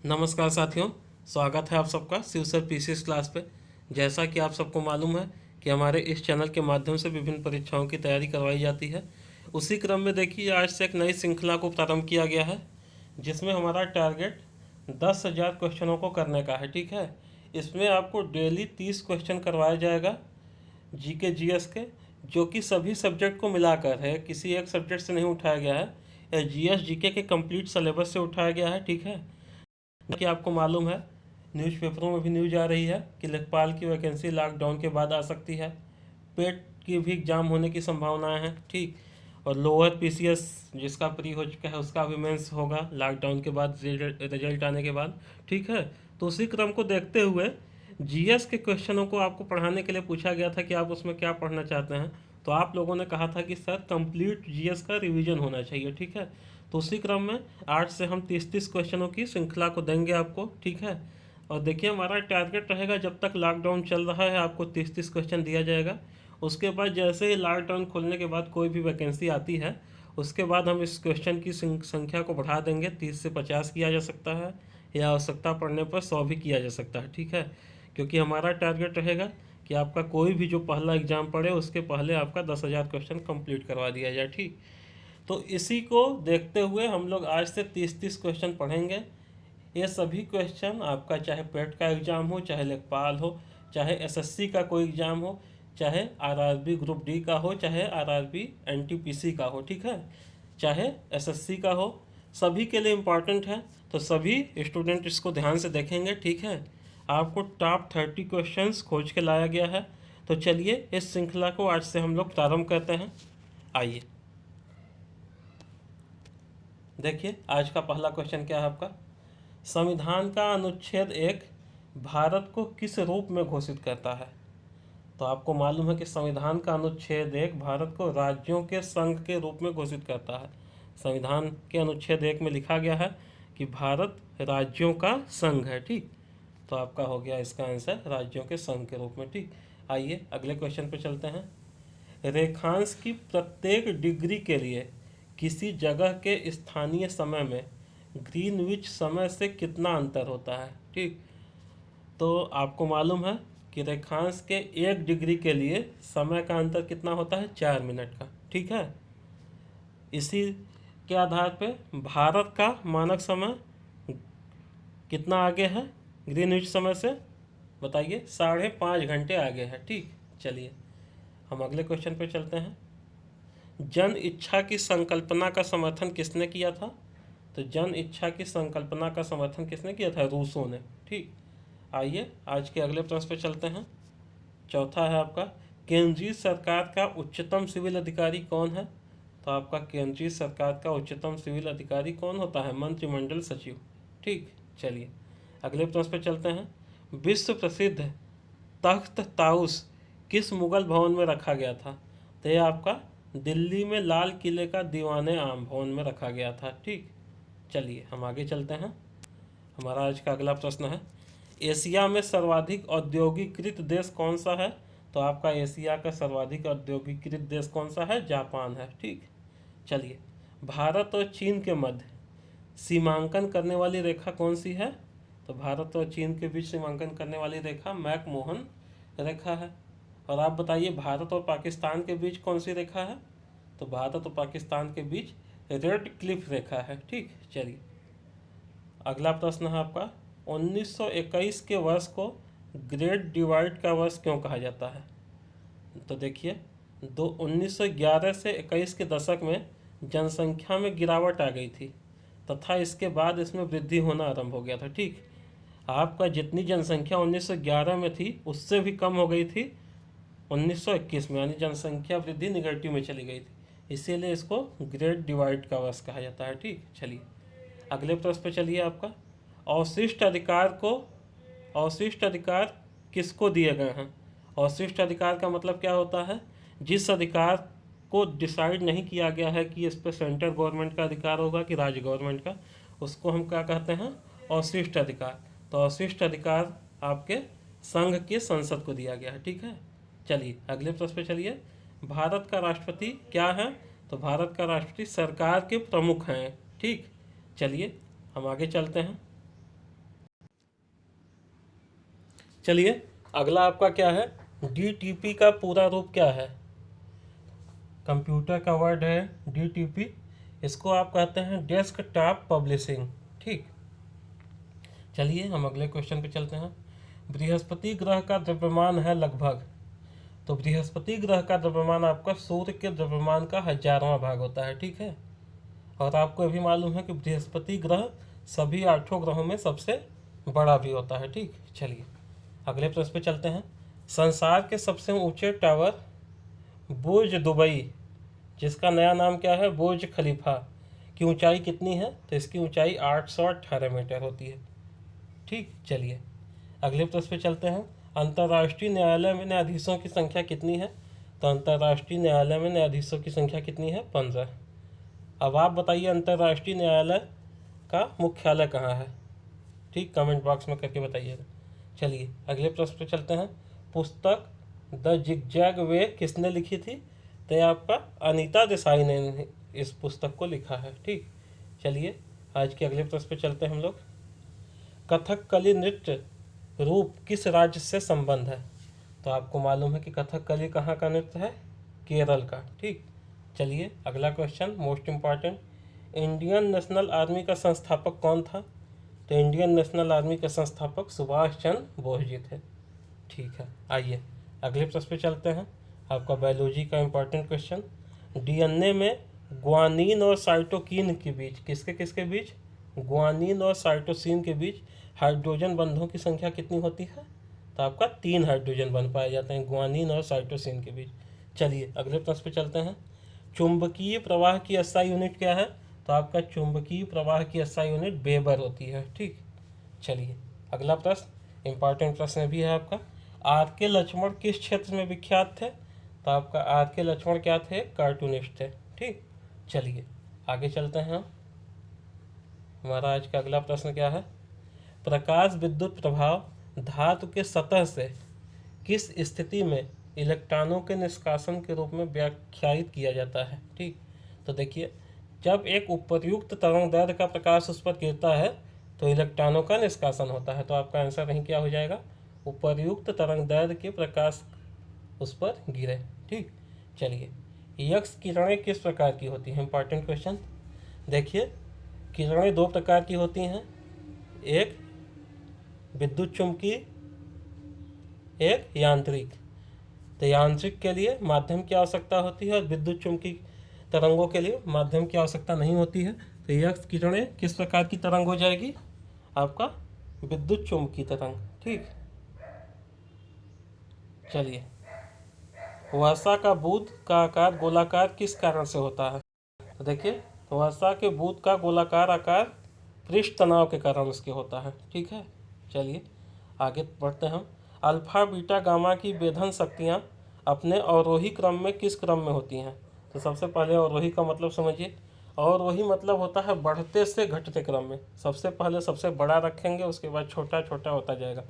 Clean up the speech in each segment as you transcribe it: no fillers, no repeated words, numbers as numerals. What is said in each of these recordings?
नमस्कार साथियों, स्वागत है आप सबका शिव सर पीसीएस क्लास पे। जैसा कि आप सबको मालूम है कि हमारे इस चैनल के माध्यम से विभिन्न परीक्षाओं की तैयारी करवाई जाती है। उसी क्रम में देखिए आज से एक नई श्रृंखला को प्रारंभ किया गया है, जिसमें हमारा टारगेट 10,000 क्वेश्चनों को करने का है। ठीक है, इसमें आपको डेली 30 क्वेश्चन करवाया जाएगा जीके जीएस के, जो कि सभी सब्जेक्ट को मिलाकर है, किसी एक सब्जेक्ट से नहीं उठाया गया है। यह जीएस जीके के कंप्लीट सिलेबस से उठाया गया है। ठीक है, कि आपको मालूम है न्यूज़पेपरों में भी न्यूज आ रही है कि लेखपाल की वैकेंसी लॉकडाउन के बाद आ सकती है। पेट की भी एग्जाम होने की संभावनाएं हैं। ठीक, और लोअर पीसीएस जिसका प्री हो चुका है उसका भी मेंस होगा लॉकडाउन के बाद, रिजल्ट आने के बाद। ठीक है, तो उसी क्रम को देखते हुए जीएस के क्वेश्चनों को आपको पढ़ाने के लिए पूछा गया था कि आप उसमें क्या पढ़ना चाहते हैं। तो आप लोगों ने कहा था कि सर कंप्लीट जीएस का रिवीजन होना चाहिए। ठीक है, तो उसी क्रम में आज से हम 30-30 क्वेश्चनों की श्रृंखला को देंगे आपको। ठीक है, और देखिए हमारा टारगेट रहेगा जब तक लॉकडाउन चल रहा है आपको 30-30 क्वेश्चन दिया जाएगा। उसके बाद जैसे ही लॉकडाउन खोलने के बाद कोई भी वैकेंसी आती है, उसके बाद हम इस क्वेश्चन की संख्या को बढ़ा देंगे। 30 से 50 किया जा सकता है, या आवश्यकता पड़ने पर 100 भी किया जा सकता है। ठीक है, क्योंकि हमारा टारगेट रहेगा कि आपका कोई भी जो पहला एग्जाम पड़े उसके पहले आपका 10,000 क्वेश्चन कंप्लीट करवा दिया जाए। ठीक, तो इसी को देखते हुए हम लोग आज से 30-30 क्वेश्चन पढ़ेंगे। ये सभी क्वेश्चन आपका चाहे पेट का एग्ज़ाम हो, चाहे लेखपाल हो, चाहे एसएससी का कोई एग्ज़ाम हो, चाहे आरआरबी ग्रुप डी का हो, चाहे आरआरबी एनटीपीसी का हो। ठीक है, चाहे एसएससी का हो, सभी के लिए इम्पॉर्टेंट है। तो सभी स्टूडेंट इसको ध्यान से देखेंगे। ठीक है, आपको टॉप 30 क्वेश्चंस खोज के लाया गया है। तो चलिए इस श्रृंखला को आज से हम लोग प्रारंभ करते हैं। आइए देखिए आज का पहला क्वेश्चन क्या है आपका। संविधान का अनुच्छेद 1 भारत को किस रूप में घोषित करता है। तो आपको मालूम है कि संविधान का अनुच्छेद 1 भारत को राज्यों के संघ के रूप में घोषित करता है। संविधान के अनुच्छेद 1 में लिखा गया है कि भारत राज्यों का संघ है। ठीक, तो आपका हो गया इसका आंसर राज्यों के संघ के रूप में। ठीक, आइए अगले क्वेश्चन पर चलते हैं। रेखांश की प्रत्येक डिग्री के लिए किसी जगह के स्थानीय समय में ग्रीनविच समय से कितना अंतर होता है। ठीक, तो आपको मालूम है कि रेखांश के 1 डिग्री के लिए समय का अंतर कितना होता है, 4 मिनट का। ठीक है, इसी के आधार पे भारत का मानक समय कितना आगे है ग्रीनविच समय से, बताइए, 5.5 घंटे आगे है। ठीक, चलिए हम अगले क्वेश्चन पे चलते हैं। जन इच्छा की संकल्पना का समर्थन किसने किया था। तो जन इच्छा की संकल्पना का समर्थन किसने किया था, रूसों ने। ठीक, आइए आज के अगले प्रश्न पे चलते हैं। चौथा है आपका, केंद्रीय सरकार का उच्चतम सिविल अधिकारी कौन है। तो आपका केंद्रीय सरकार का उच्चतम सिविल अधिकारी कौन होता है, मंत्रिमंडल सचिव। ठीक, चलिए अगले प्रश्न पे चलते हैं। विश्व प्रसिद्ध तख्त ताउस किस मुगल भवन में रखा गया था। तो यह आपका दिल्ली में लाल किले का दीवाने आम भवन में रखा गया था। ठीक, चलिए हम आगे चलते हैं। हमारा आज का अगला प्रश्न है, एशिया में सर्वाधिक औद्योगिकृत देश कौन सा है। तो आपका एशिया का सर्वाधिक औद्योगिकृत देश कौन सा है, जापान है। ठीक, चलिए भारत और चीन के मध्य सीमांकन करने वाली रेखा कौन सी है। तो भारत और चीन के बीच सीमांकन करने वाली रेखा मैकमोहन रेखा है। और आप बताइए भारत और पाकिस्तान के बीच कौन सी रेखा है। तो भारत और पाकिस्तान के बीच रेड क्लिफ रेखा है। ठीक, चलिए अगला प्रश्न है आपका, 1921 के वर्ष को ग्रेट डिवाइड का वर्ष क्यों कहा जाता है। तो देखिए 1911 से 21 के दशक में जनसंख्या में गिरावट आ गई थी तथा इसके बाद इसमें वृद्धि होना आरंभ हो गया था। ठीक, आपका जितनी जनसंख्या 1911 में थी उससे भी कम हो गई थी 1921 में, यानी जनसंख्या वृद्धि निगेटिव में चली गई थी, इसीलिए इसको ग्रेट डिवाइड का वर्ष कहा जाता है। ठीक, चलिए अगले प्रश्न पे चलिए। आपका अवशिष्ट अधिकार किसको दिए गए हैं। अवशिष्ट अधिकार का मतलब क्या होता है, जिस अधिकार को डिसाइड नहीं किया गया है कि इस पर सेंट्रल गवर्नमेंट का अधिकार होगा कि राज्य गवर्नमेंट का, उसको हम क्या कहते हैं, अवशिष्ट अधिकार। तो अवशिष्ट अधिकार आपके संघ के संसद को दिया गया है। ठीक है, चलिए अगले प्रश्न पे चलिए। भारत का राष्ट्रपति क्या है। तो भारत का राष्ट्रपति सरकार के प्रमुख हैं। ठीक, चलिए हम आगे चलते हैं। चलिए अगला आपका क्या है, DTP का पूरा रूप क्या है। कंप्यूटर का वर्ड है DTP, इसको आप कहते हैं डेस्कटॉप पब्लिशिंग। ठीक, चलिए हम अगले क्वेश्चन पे चलते हैं। बृहस्पति ग्रह का द्रव्यमान है लगभग, तो बृहस्पति ग्रह का द्रव्यमान आपका सूर्य के द्रव्यमान का 1000वां भाग होता है। ठीक है, और आपको ये भी मालूम है कि बृहस्पति ग्रह सभी 8 ग्रहों में सबसे बड़ा भी होता है। ठीक, चलिए अगले प्रश्न पे चलते हैं। संसार के सबसे ऊंचे टावर बुर्ज दुबई, जिसका नया नाम क्या है, बुर्ज खलीफा, की ऊंचाई कितनी है, तो इसकी ऊंचाई 818 मीटर होती है। ठीक, चलिए अगले प्रश्न पे चलते हैं। अंतर्राष्ट्रीय न्यायालय में न्यायाधीशों की संख्या कितनी है, तो अंतर्राष्ट्रीय न्यायालय में न्यायाधीशों की संख्या कितनी है, 15। अब आप बताइए अंतर्राष्ट्रीय न्यायालय का मुख्यालय कहाँ है। ठीक, कमेंट बॉक्स में करके बताइएगा। चलिए अगले प्रश्न पे चलते हैं। पुस्तक द जिगजैग वे किसने लिखी थी, तो ये आपका अनीता देसाई ने इस पुस्तक को लिखा है। ठीक, चलिए आज के अगले प्रश्न पे चलते हैं हम लोग। कथकली नृत्य रूप किस राज्य से संबंध है, तो आपको मालूम है कि कथकली कहाँ का नृत्य है, केरल का। ठीक, चलिए अगला question most important. Indian national army का संस्थापक कौन था, तो इंडियन नेशनल आर्मी के संस्थापक सुभाष चंद्र बोस जी थे। ठीक है, आइए अगले प्रश्न पे चलते हैं। आपका बायोलॉजी का इम्पॉर्टेंट क्वेश्चन। DNA में ग्वानिन और साइटोकिन के बीच, किसके किसके बीच, ग्वानिन और साइटोसिन के बीच हाइड्रोजन बंधों की संख्या कितनी होती है, तो आपका 3 हाइड्रोजन बंध पाए जाते हैं ग्वानिन और साइटोसिन के बीच। चलिए अगले प्रश्न पे चलते हैं। चुंबकीय प्रवाह की SI यूनिट क्या है, तो आपका चुंबकीय प्रवाह की SI यूनिट वेबर होती है। ठीक, चलिए अगला प्रश्न इंपॉर्टेंट प्रश्न भी है आपका। R.K. लक्ष्मण किस क्षेत्र में विख्यात थे, तो आपका R.K. लक्ष्मण क्या थे, कार्टूनिस्ट थे। ठीक, चलिए आगे चलते हैं। हमारा आज का अगला प्रश्न क्या है। प्रकाश विद्युत प्रभाव धातु के सतह से किस स्थिति में इलेक्ट्रॉनों के निष्कासन के रूप में व्याख्यायित किया जाता है। ठीक, तो देखिए जब एक उपर्युक्त तरंग दैर्ध्य का प्रकाश उस पर गिरता है तो इलेक्ट्रॉनों का निष्कासन होता है। तो आपका आंसर नहीं क्या हो जाएगा, उपर्युक्त तरंग दैर्ध्य के प्रकाश उस पर गिरे। ठीक, चलिए यक्स किरणें किस प्रकार की होती हैं, इंपॉर्टेंट क्वेश्चन। देखिए किरणें 2 प्रकार की होती हैं, एक विद्युत चुम्बकीय, एक यांत्रिक। तो यांत्रिक के लिए माध्यम की आवश्यकता होती है और विद्युत चुम्बकीय तरंगों के लिए माध्यम की आवश्यकता नहीं होती है। तो यक्स किरणें किस प्रकार की तरंग हो जाएगी, आपका विद्युत चुम्बकीय तरंग। ठीक, चलिए वर्षा का बूंद का आकार गोलाकार किस कारण से होता है, तो देखिए वर्षा के बूंद का गोलाकार आकार पृष्ठ तनाव के कारण उसके होता है। ठीक है, चलिए आगे बढ़ते हैं हम। अल्फा बीटा गामा की वेधन शक्तियाँ अपने अवरोही क्रम में किस क्रम में होती हैं, तो सबसे पहले अवरोही का मतलब समझिए। अवरोही मतलब होता है बढ़ते से घटते क्रम में, सबसे पहले सबसे बड़ा रखेंगे उसके बाद छोटा छोटा होता जाएगा।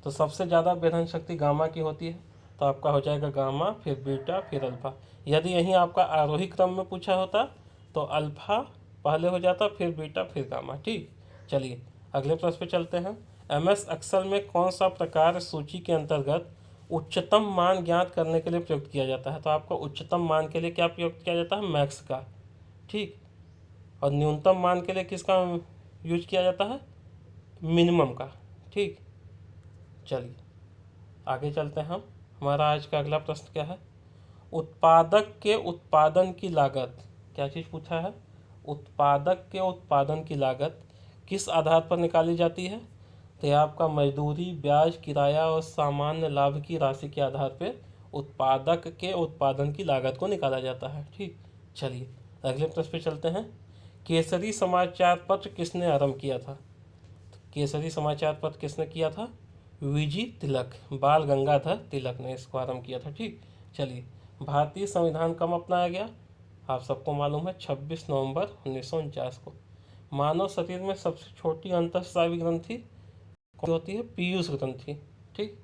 तो सबसे ज़्यादा वेधन शक्ति गामा की होती है, तो आपका हो जाएगा गामा, फिर बीटा, फिर अल्फा। यदि यहीं आपका आरोही क्रम में पूछा होता तो अल्फा पहले हो जाता, फिर बीटा, फिर गामा। ठीक, चलिए अगले प्रश्न पे चलते हैं। MS एक्सेल में कौन सा प्रकार सूची के अंतर्गत उच्चतम मान ज्ञात करने के लिए प्रयुक्त किया जाता है, तो आपको उच्चतम मान के लिए क्या प्रयुक्त किया जाता है, मैक्स का। ठीक, और न्यूनतम मान के लिए किसका यूज किया जाता है, मिनिमम का। ठीक, चलिए आगे चलते हैं हम। हमारा आज का अगला प्रश्न क्या है। उत्पादक के उत्पादन की लागत, क्या चीज़ पूछा है, उत्पादक के उत्पादन की लागत किस आधार पर निकाली जाती है, तो यह आपका मजदूरी, ब्याज, किराया और सामान्य लाभ की राशि के आधार पर उत्पादक के उत्पादन की लागत को निकाला जाता है। ठीक, चलिए अगले प्रश्न पे चलते हैं। केसरी समाचार पत्र किसने आरंभ किया था, तो केसरी समाचार पत्र किसने किया था, वीजी तिलक, बाल गंगाधर तिलक ने इसको आरंभ किया था। ठीक, चलिए भारतीय संविधान कब अपनाया गया, आप सबको मालूम है 26 नवंबर 1949 को। मानव शरीर में सबसे छोटी अंतःस्रावी ग्रंथि कौन होती है, पीयूष ग्रंथि। ठीक,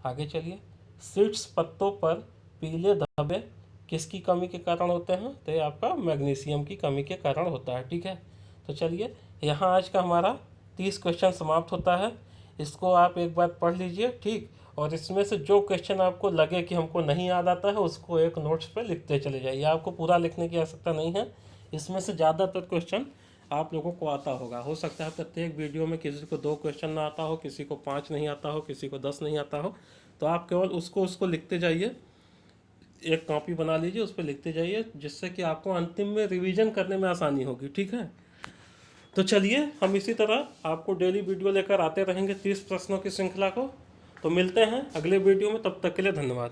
आगे चलिए। सीड्स पत्तों पर पीले धब्बे किसकी कमी के कारण होते हैं, तो ये आपका मैग्नीशियम की कमी के कारण होता है। ठीक है, तो चलिए यहाँ आज का हमारा 30 क्वेश्चन समाप्त होता है। इसको आप एक बार पढ़ लीजिए, ठीक। और इसमें से जो क्वेश्चन आपको लगे कि हमको नहीं याद आता है उसको एक नोट्स पे लिखते चले जाइए, आपको पूरा लिखने की आवश्यकता नहीं है। इसमें से ज़्यादातर क्वेश्चन आप लोगों को आता होगा, हो सकता है प्रत्येक वीडियो में किसी को 2 क्वेश्चन ना आता हो, किसी को 5 नहीं आता हो, किसी को 10 नहीं आता हो, तो आप केवल उसको लिखते जाइए, एक कॉपी बना लीजिए, उस पर लिखते जाइए, जिससे कि आपको अंतिम में रिवीजन करने में आसानी होगी, ठीक है। तो चलिए हम इसी तरह आपको डेली वीडियो लेकर आते रहेंगे 30 प्रश्नों की श्रृंखला को। तो मिलते हैं अगले वीडियो में, तब तक के लिए धन्यवाद।